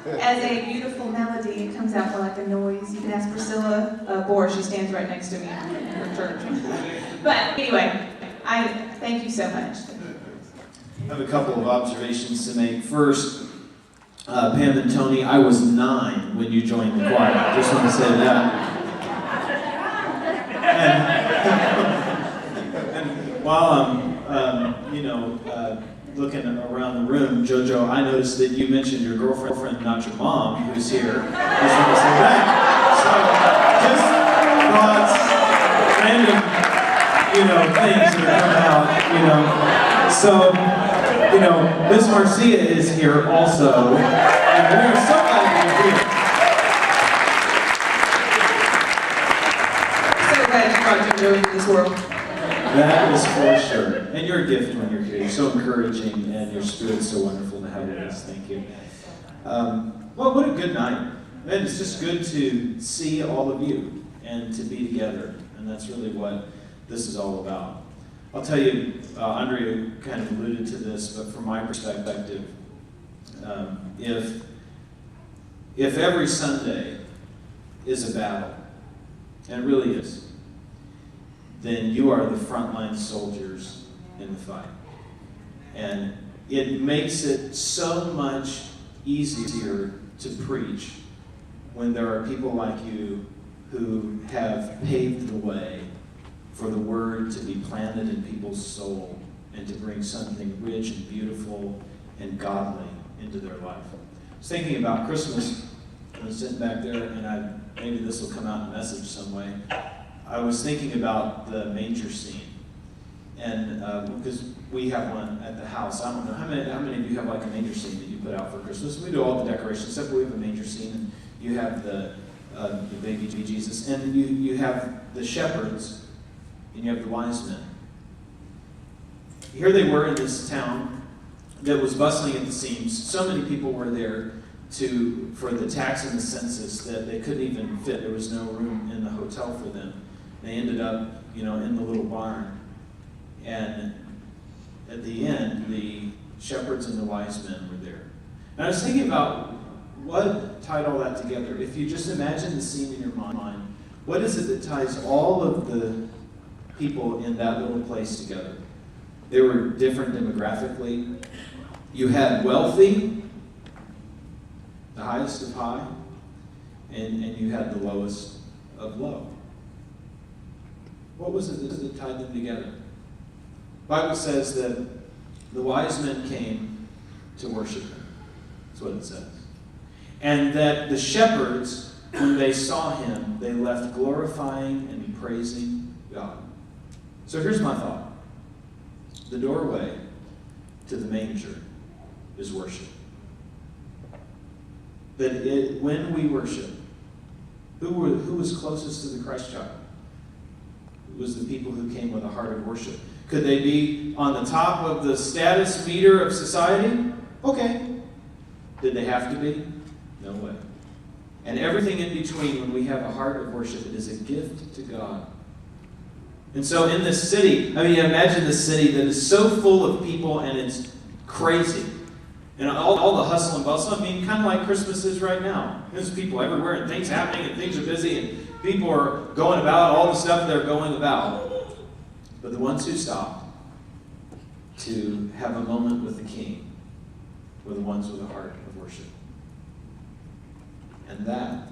as a beautiful melody. It comes out more like a noise. You can ask Priscilla Bohr. She stands right next to me in her church. But anyway, I thank you so much. I have a couple of observations to make. First, Pam and Tony, I was 9 when you joined the choir. I just want to say that. And while I'm, looking around the room, JoJo, I noticed that you mentioned your girlfriend, not your mom, who's here. I just want to say that. So, just thoughts, random, things that are coming out, So, Miss Marcia is here also, and we are so glad you're here. So glad you brought JoJo into this world. That is for sure. And you're a gift when you're here. You're so encouraging, and your spirit's so wonderful to have with us. Thank you. Well, what a good night. Man, it's just good to see all of you and to be together. And that's really what this is all about. I'll tell you, Andrea kind of alluded to this, but from my perspective, if every Sunday is a battle, and it really is, then you are the frontline soldiers in the fight. And it makes it so much easier to preach when there are people like you who have paved the way for the word to be planted in people's soul and to bring something rich and beautiful and godly into their life. I was thinking about Christmas. I was sitting back there, and maybe this will come out in a message some way. I was thinking about the manger scene, and because we have one at the house. I don't know how many of you have like a manger scene that you put out for Christmas. We do all the decorations, except we have a manger scene, and you have the baby Jesus, and you have the shepherds, and you have the wise men. Here they were in this town that was bustling at the seams. So many people were there for the tax and the census that they couldn't even fit. There was no room in the hotel for them. They ended up, in the little barn. And at the end, the shepherds and the wise men were there. And I was thinking about what tied all that together. If you just imagine the scene in your mind, what is it that ties all of the people in that little place together? They were different demographically. You had wealthy, the highest of high, and you had the lowest of low. What was it that tied them together? The Bible says that the wise men came to worship him. That's what it says. And that the shepherds, when they saw him, they left glorifying and praising God. So here's my thought. The doorway to the manger is worship. That when we worship, who was closest to the Christ child? It was the people who came with a heart of worship. Could they be on the top of the status meter of society? Okay. Did they have to be? No way. And everything in between, when we have a heart of worship, it is a gift to God. And so in this city, imagine this city that is so full of people and it's crazy. And all the hustle and bustle, kind of like Christmas is right now. There's people everywhere and things happening and things are busy and people are going about all the stuff they're going about. But the ones who stopped to have a moment with the King were the ones with a heart of worship. And that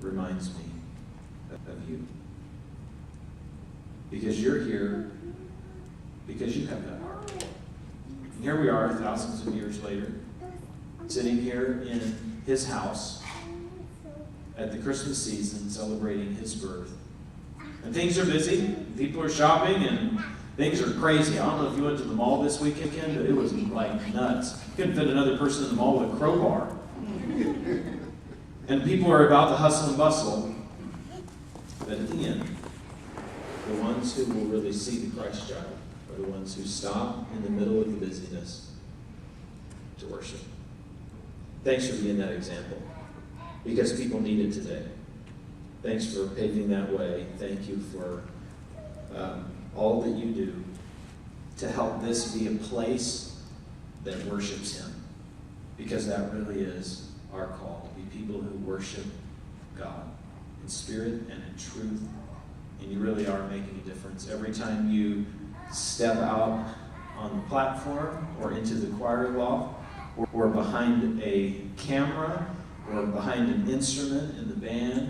reminds me of you. Because you're here because you have that heart. And here we are, thousands of years later, sitting here in his house at the Christmas season, celebrating his birth. And things are busy. People are shopping, and things are crazy. I don't know if you went to the mall this weekend, but it was like nuts. You couldn't fit another person in the mall with a crowbar. And people are about the hustle and bustle. But at the end, the ones who will really see the Christ child are the ones who stop in the middle of the busyness to worship. Thanks for being that example, because people need it today. Thanks for paving that way. Thank you for all that you do to help this be a place that worships him, because that really is our call. Be people who worship God in spirit and in truth. And you really are making a difference. Every time you step out on the platform or into the choir loft or behind a camera or behind an instrument in the band,